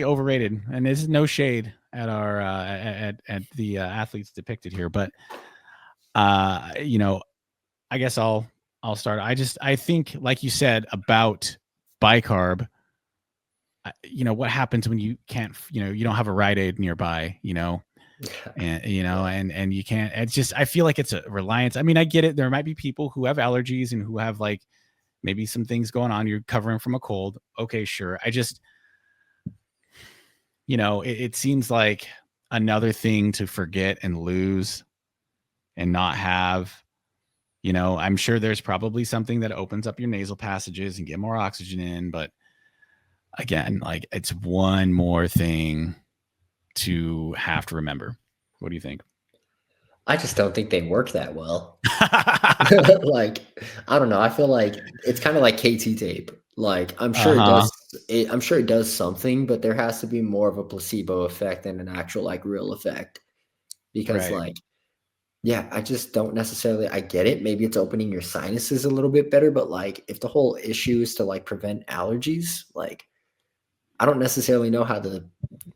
overrated, and this is no shade at our at the athletes depicted here, but I guess I'll start. I think, like you said about bicarb, what happens when you can't, you don't have a Rite Aid nearby, and and you can't. It's just, I feel like it's a reliance. I mean, I get it. There might be people who have allergies and who have like maybe some things going on. You're covering from a cold. Okay, sure. I just, it seems like another thing to forget and lose and not have. I'm sure there's probably something that opens up your nasal passages and get more oxygen in, but again, like it's one more thing to have to remember. What do you think? I just don't think they work that well. Like, I don't know. I feel like it's kind of like KT tape. Like, I'm sure I'm sure it does something, but there has to be more of a placebo effect than an actual like real effect. Because like, yeah, I just don't necessarily, I get it. Maybe it's opening your sinuses a little bit better, but like if the whole issue is to like prevent allergies, like I don't necessarily know how the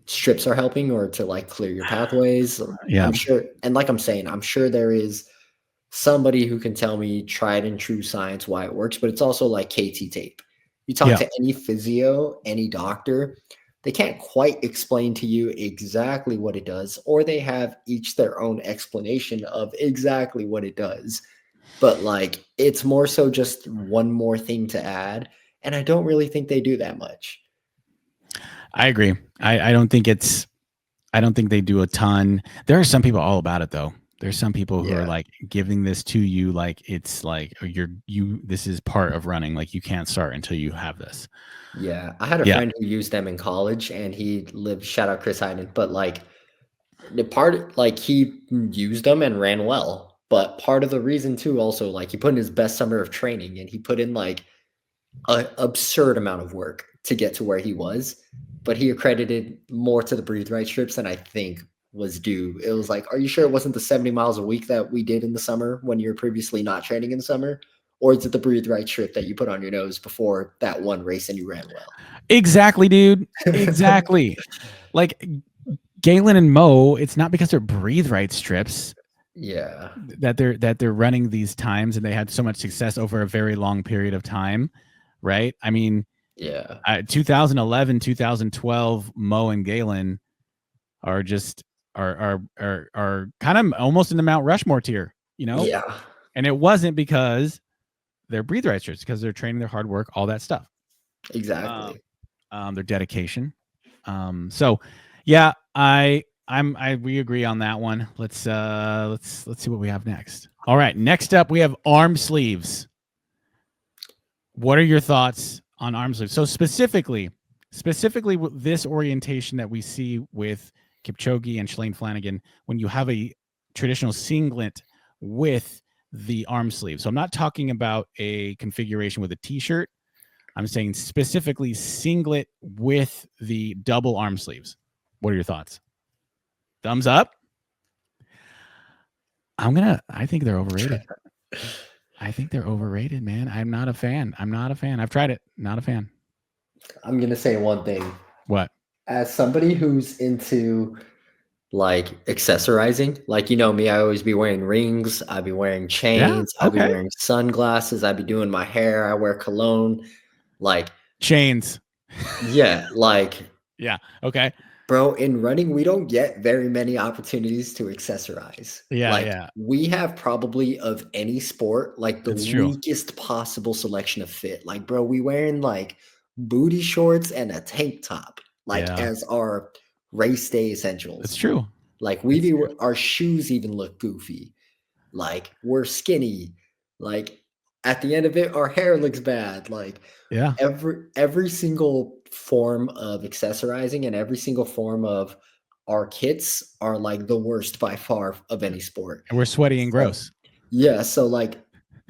strips are helping or to like clear your pathways. Yeah. I'm sure. And like I'm saying, I'm sure there is somebody who can tell me tried and true science why it works, but it's also like KT tape. You talk to any physio, any doctor, they can't quite explain to you exactly what it does, or they have each their own explanation of exactly what it does. But like, it's more so just one more thing to add. And I don't really think they do that much. I agree. I don't think they do a ton. There are some people all about it though. There's some people who are like giving this to you like it's like this is part of running. Like you can't start until you have this. Yeah. I had a friend who used them in college and he lived, shout out Chris Hyden, but like he used them and ran well. But part of the reason too, also like he put in his best summer of training and he put in like an absurd amount of work to get to where he was. But he accredited more to the Breathe Right strips than I think was due. It was like, are you sure it wasn't the 70 miles a week that we did in the summer when you were previously not training in the summer? Or is it the Breathe Right strip that you put on your nose before that one race and you ran well? Exactly, dude. Exactly. Like, Galen and Mo, it's not because they're breathe right strips Yeah. that they're running these times and they had so much success over a very long period of time, right? I mean, Yeah. 2011, 2012, Mo and Galen are just are kind of almost in the Mount Rushmore tier, you know? Yeah. And it wasn't because they're breathe right strips, because they're training, their hard work, all that stuff. Exactly. Their dedication. So yeah, we agree on that one. Let's see what we have next. All right, next up we have arm sleeves. What are your thoughts on arm sleeves? So specifically with this orientation that we see with Kipchoge and Shalane Flanagan, when you have a traditional singlet with the arm sleeve. So I'm not talking about a configuration with a t-shirt. I'm saying specifically singlet with the double arm sleeves. What are your thoughts? Thumbs up? I think they're overrated. I think they're overrated, man. I'm not a fan. I've tried it. Not a fan. I'm going to say one thing. What? As somebody who's into like accessorizing, like, you know me, I always be wearing rings, I'd be wearing chains, I'd be wearing sunglasses, I'd be doing my hair, I wear cologne, like chains. Yeah, like yeah, okay. Bro, in running, we don't get very many opportunities to accessorize. Yeah, like, yeah. We have probably of any sport, like the It's true. weakest possible selection of fit. Like, bro, we wearing like booty shorts and a tank top, like as our race day essentials. It's true. Like our shoes even look goofy. Like we're skinny. Like at the end of it, our hair looks bad. Like every single form of accessorizing and every single form of our kits are like the worst by far of any sport. And we're sweaty and gross. Yeah. So like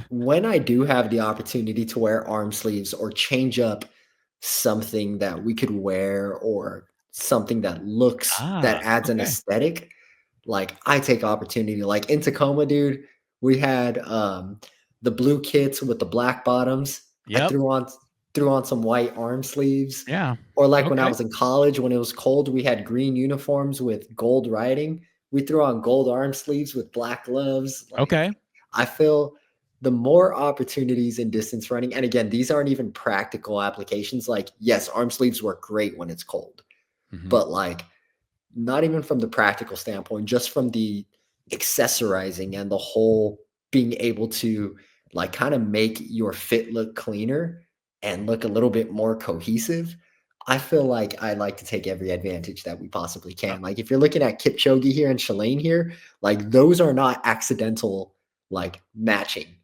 when I do have the opportunity to wear arm sleeves or change up something that we could wear or something that looks that adds an aesthetic, like I take opportunity. Like in Tacoma, dude, we had the blue kits with the black bottoms. I threw on some white arm sleeves. Yeah. Or like when I was in college, when it was cold, we had green uniforms with gold writing. We threw on gold arm sleeves with black gloves. Like, I feel the more opportunities in distance running, and again, these aren't even practical applications. Like, yes, arm sleeves work great when it's cold, but like not even from the practical standpoint, just from the accessorizing and the whole being able to like kind of make your fit look cleaner and look a little bit more cohesive. I feel like I like to take every advantage that we possibly can. Like if you're looking at Kipchoge here and Shalane here, like those are not accidental like matching.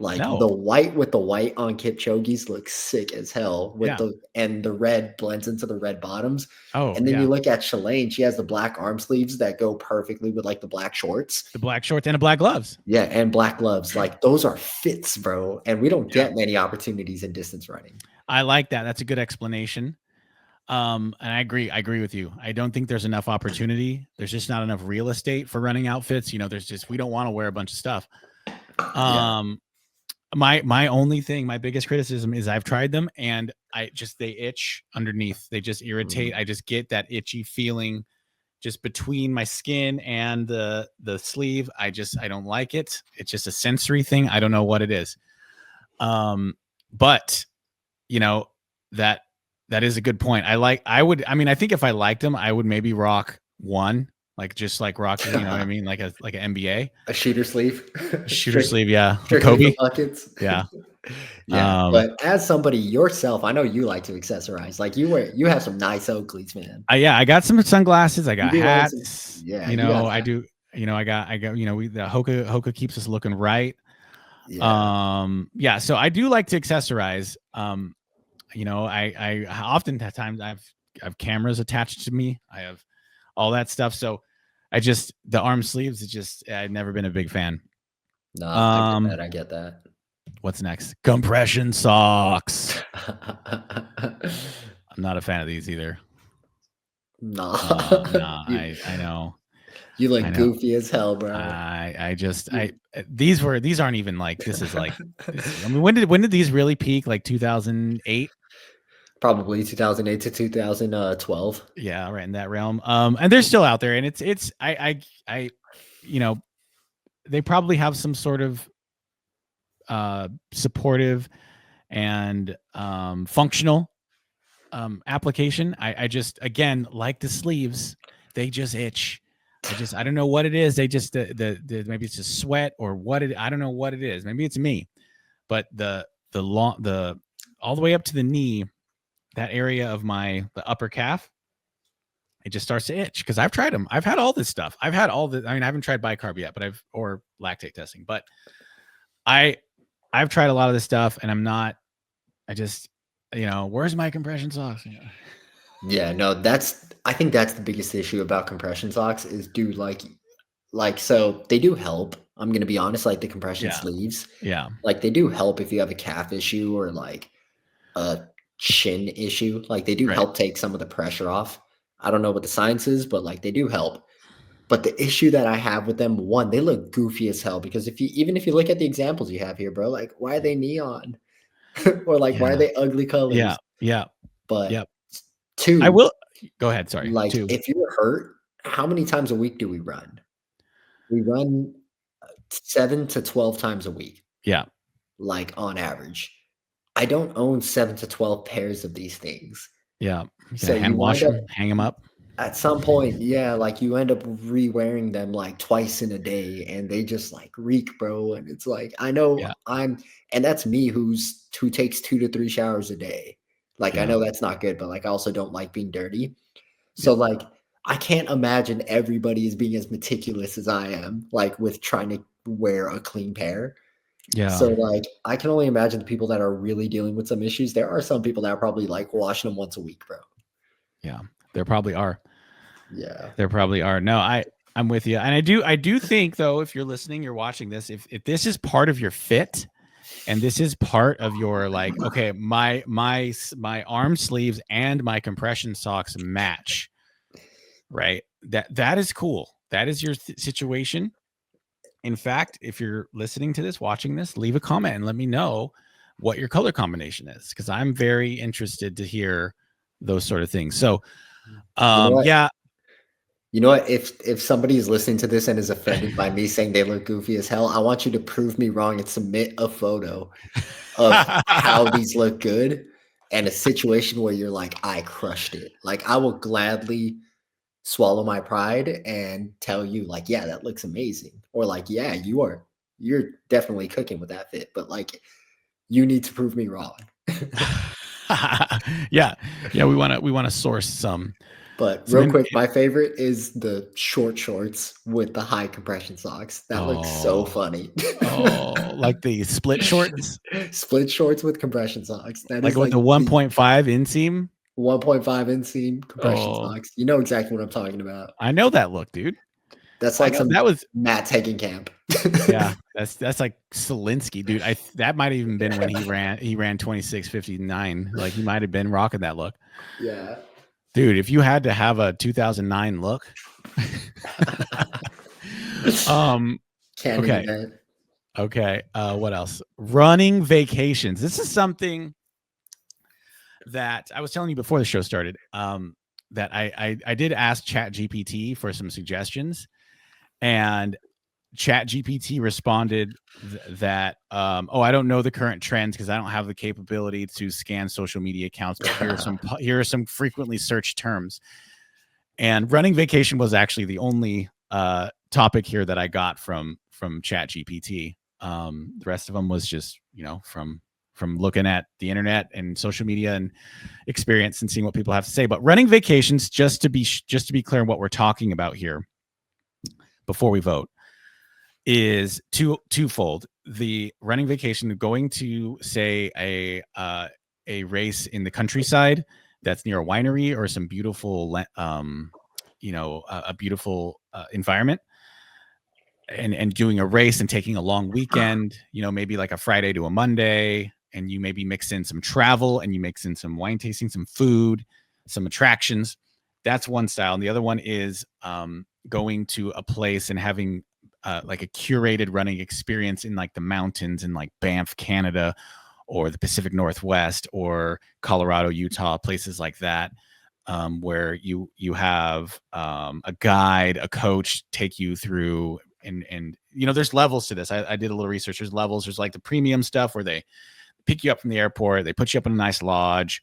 Like the white with the white on Kipchoge's looks sick as hell with the red blends into the red bottoms. And then you look at Shalane, she has the black arm sleeves that go perfectly with like the black shorts. The black shorts and the black gloves. Yeah, and black gloves. Like those are fits, bro. And we don't get many opportunities in distance running. I like that. That's a good explanation. And I agree with you. I don't think there's enough opportunity. There's just not enough real estate for running outfits. You know, we don't want to wear a bunch of stuff. My only thing, my biggest criticism is I've tried them and they itch underneath. They just irritate. I just get that itchy feeling just between my skin and the sleeve. I don't like it. It's just a sensory thing. I don't know what it is. But you know, that is a good point. I think if I liked them, I would maybe rock one. Like just like rocking, you know what I mean? Like an NBA. A shooter sleeve. Shooter sleeve, yeah. Kobe. Buckets. Yeah. Yeah. But as somebody yourself, I know you like to accessorize. Like you have some nice Oakleys, man. I got some sunglasses, I got hats. Yeah. You know, I do, you know, I got, you know, the Hoka keeps us looking right. Yeah. So I do like to accessorize. You know, I oftentimes I have cameras attached to me. I have all that stuff. So the arm sleeves, I've never been a big fan. No, I get that. What's next? Compression socks. I'm not a fan of these either. Nah. I know. You look goofy as hell, bro. These aren't even like, this is like, I mean, when did these really peak? Like 2008? Probably 2008 to 2012. Yeah, right in that realm. And they're still out there, and I you know, they probably have some sort of supportive and functional application. I just, again, like the sleeves, they just itch. I don't know what it is. They just the maybe it's just sweat or what it, I don't know what it is. Maybe it's me, but the all the way up to the knee, that area of the upper calf, it just starts to itch because I've tried them. I've had all this stuff. I mean, I haven't tried bicarb yet, but or lactate testing, but I've tried a lot of this stuff, and I just, where's my compression socks? Yeah, no, I think that's the biggest issue about compression socks is, dude, so they do help. I'm gonna be honest, like the compression Yeah. sleeves, Yeah. like they do help if you have a calf issue or like a shin issue. Like they do Right. help take some of the pressure off. I don't know what the science is, but like they do help. But the issue that I have with them, one, they look goofy as hell because even if you look at the examples you have here, bro, like why are they neon? Or like why are Yeah. they ugly colors? Yeah. Yeah. But Yep. two, I will go ahead. Sorry. like Two. if you're hurt, how many times a week do we run? We run 7 to 12 times a week, Yeah. like on average. I don't own 7 to 12 pairs of these things. Yeah. You So can hand you wash wind up them, hang them up. at some point, yeah, like you end up re-wearing them like twice in a day and they just like reek, bro. And it's like, I know Yeah. and that's me who takes 2 to 3 showers a day. Like I Yeah. know that's not good, but like I also don't like being dirty. So Yep. like I can't imagine everybody is being as meticulous as I am, like with trying to wear a clean pair. Yeah. So like I can only imagine the people that are really dealing with some issues. There are some people that are probably like washing them once a week, bro. Yeah. There probably are. Yeah. There probably are. No, I'm with you. And I do think, though, if you're listening, you're watching this, if this is part of your fit, and this is part of your, like, okay, my arm sleeves and my compression socks match, right? That is cool. That is your situation. In fact, if you're listening to this, watching this, leave a comment and let me know what your color combination is, because I'm very interested to hear those sort of things. So, You know what? yeah. You know what? If somebody is listening to this and is offended by me saying they look goofy as hell, I want you to prove me wrong and submit a photo of how these look good and a situation where you're like, I crushed it. Like I will gladly swallow my pride and tell you, like, yeah, that looks amazing. Or like, yeah, you're definitely cooking with that fit. But like you need to prove me wrong. Yeah. We want to source some. But So real quick, my favorite is the short shorts with the high compression socks. That looks so funny. Like the split shorts, Split shorts with compression socks. That like is with like the 1.5 inseam. 1.5 inseam compression Oh, socks. You know exactly what I'm talking about. I know that look, dude. That's I like know some that was. Matt Hagen camp. Yeah, that's like Solinsky, dude. That might have even been when he ran 26:59. Like he might have been rocking that look. Yeah. Dude, if you had to have a 2009 look. Canon Okay. event. Okay. What else? Running vacations. This is something that I was telling you before the show started. That I did ask ChatGPT for some suggestions, and ChatGPT responded that I don't know the current trends because I don't have the capability to scan social media accounts, but here are some frequently searched terms. And running vacation was actually the only topic here that I got from ChatGPT. The rest of them was just, from looking at the internet and social media and experience and seeing what people have to say. But running vacations, just to be clear on what we're talking about here before we vote, is twofold. The running vacation, going to, say, a race in the countryside that's near a winery or some beautiful a beautiful environment, and doing a race and taking a long weekend, maybe like a Friday to a Monday, and you maybe mix in some travel and you mix in some wine tasting, some food, some attractions. That's one style. And the other one is going to a place and having like a curated running experience in like the mountains in like Banff, Canada, or the Pacific Northwest or Colorado, Utah, places like that, where you have a guide, a coach take you through, and there's levels to this. I did a little research. There's levels. There's like the premium stuff where they pick you up from the airport, they put you up in a nice lodge,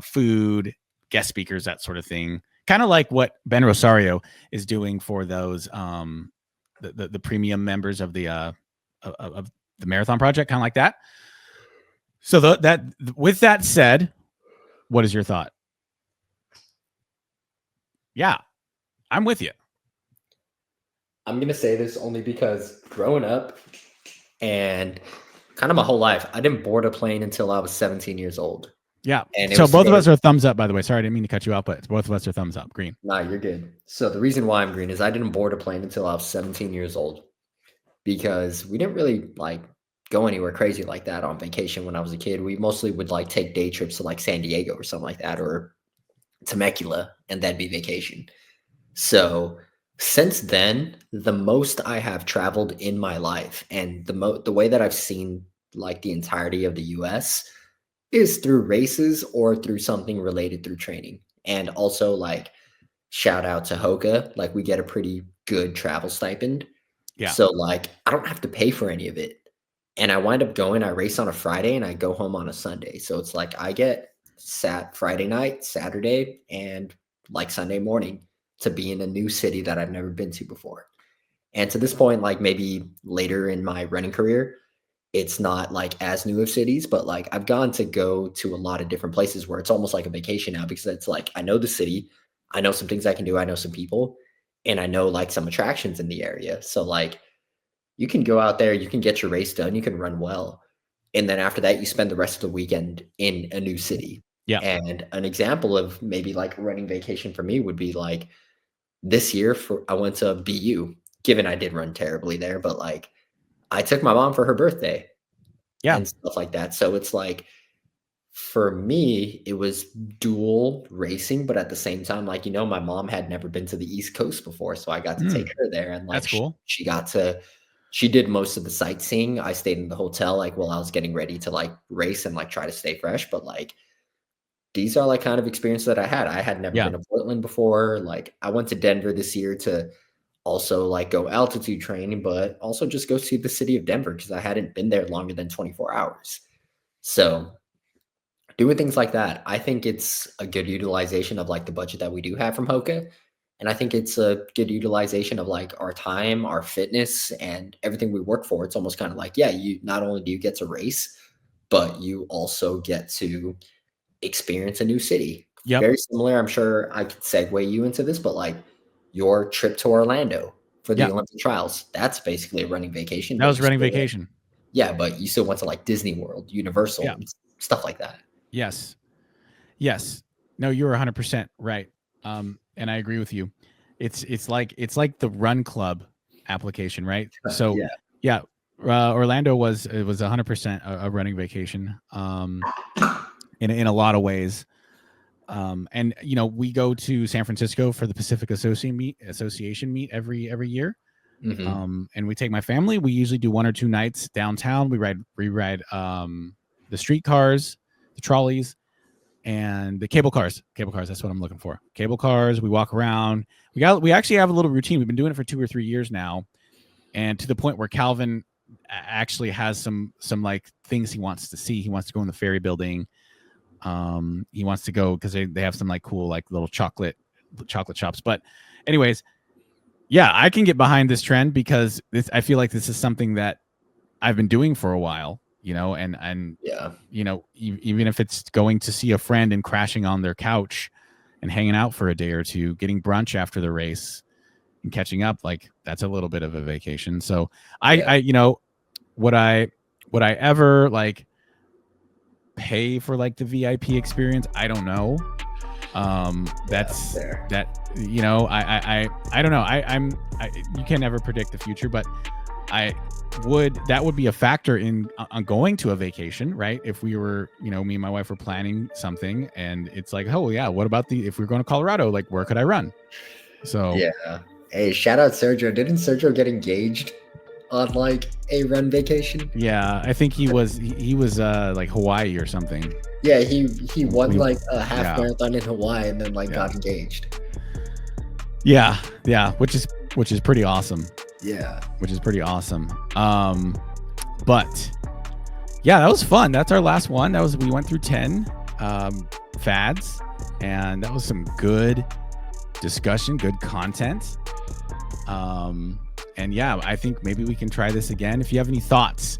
food, guest speakers, that sort of thing. Kind of like what Ben Rosario is doing for those the premium members of the Marathon Project, kind of like that. So with that said, what is your thought? Yeah, I'm with you. I'm going to say this only because growing up and kind of my whole life, I didn't board a plane until I was 17 years old. Yeah. And so both of us are thumbs up, by the way. Sorry, I didn't mean to cut you off, but both of us are thumbs up. Green. Nah, you're good. So the reason why I'm green is I didn't board a plane until I was 17 years old because we didn't really go anywhere crazy like that on vacation when I was a kid. We mostly would take day trips to San Diego or something like that, or Temecula, and that'd be vacation. So since then, the most I have traveled in my life and the way that I've seen the entirety of the US is through races or through something related through training. And also shout out to Hoka, we get a pretty good travel stipend. Yeah. So I don't have to pay for any of it. And I wind up I race on a Friday and I go home on a Sunday. So it's I get Friday night, Saturday, and Sunday morning to be in a new city that I've never been to before. And to this point, maybe later in my running career, it's not as new of cities, but I've gone to go to a lot of different places where it's almost like a vacation now, because it's I know the city, I know some things I can do, I know some people, and I know some attractions in the area. So you can go out there, you can get your race done, you can run well. And then after that, you spend the rest of the weekend in a new city. Yeah. And an example of maybe running vacation for me would be this year I went to BU, given I did run terribly there, but I took my mom for her birthday. Yeah. And stuff like that. So it's for me, it was dual racing, but at the same time, my mom had never been to the East Coast before. So I got to take her there, and that's cool. She did most of the sightseeing. I stayed in the hotel while I was getting ready to race and try to stay fresh. But these are kind of experiences that I had. I had never been to Portland before. I went to Denver this year to also go altitude training, but also just go see the city of Denver because I hadn't been there longer than 24 hours. So doing things like that, I think it's a good utilization of the budget that we do have from Hoka. And I think it's a good utilization of our time, our fitness, and everything we work for. It's almost kind of you not only do you get to race, but you also get to experience a new city. Yep. Very similar. I'm sure I could segue you into this, but your trip to Orlando for the Olympic trials, that's basically a running vacation. That was running vacation. Yeah, but you still went to Disney World, Universal, stuff like that. Yes. No, you're 100% right. And I agree with you. It's like the Run Club application, right? So Orlando was 100% a running vacation. In a lot of ways. And we go to San Francisco for the Pacific Association meet every year. Mm-hmm. And we take my family. We usually do 1 or 2 nights downtown. We ride the streetcars, the trolleys, and the cable cars. That's what I'm looking for. Cable cars. We walk around. We actually have a little routine. We've been doing it for 2 or 3 years now, and to the point where Calvin actually has some things he wants to see. He wants to go in the Ferry Building. He wants to go because they have some cool little chocolate shops. But anyways, I can get behind this trend because I feel like this is something that I've been doing for a while, and even if it's going to see a friend and crashing on their couch and hanging out for a day or two, getting brunch after the race and catching up, that's a little bit of a vacation. So I would I ever pay for the VIP experience? I don't know. That's that, I don't know. You can never predict the future, but that would be a factor on going to a vacation, right? If we were, me and my wife were planning something and it's oh yeah, what about if we're going to Colorado, where could I run? So yeah. Hey, shout out Sergio. Didn't Sergio get engaged on like a run vacation. Yeah, I think he was like Hawaii or something. Yeah, he won like a half Yeah. marathon in Hawaii and then like Yeah. got engaged. Yeah, which is pretty awesome. Yeah. Which is pretty awesome. But yeah, that was fun. That's our last one. We went through 10 fads, and that was some good discussion, good content. And yeah, I think maybe we can try this again. If you have any thoughts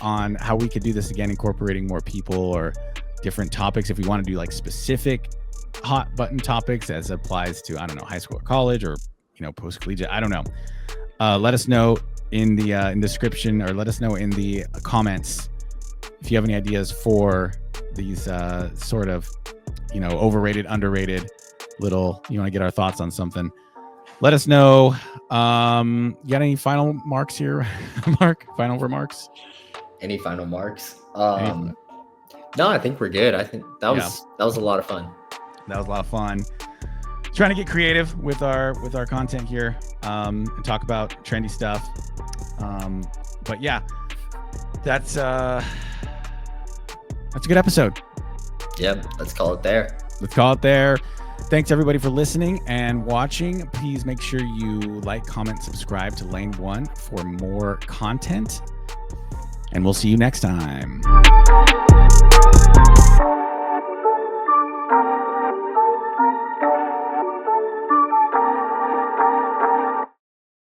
on how we could do this again, incorporating more people or different topics, if we want to do like specific hot button topics as applies to, I don't know, high school or college, or post collegiate, I don't know, let us know in the description, or let us know in the comments if you have any ideas for these sort of overrated, underrated little, you want to get our thoughts on something, let us know. You got any final marks here? Mark, final remarks? Any final marks? No, I think we're good. I think that was a lot of fun. That was a lot of fun. Trying to get creative with our content here, and talk about trendy stuff. But yeah, that's a good episode. Yep, let's call it there. Thanks everybody for listening and watching. Please make sure you like, comment, subscribe to Lane 1 for more content, and we'll see you next time.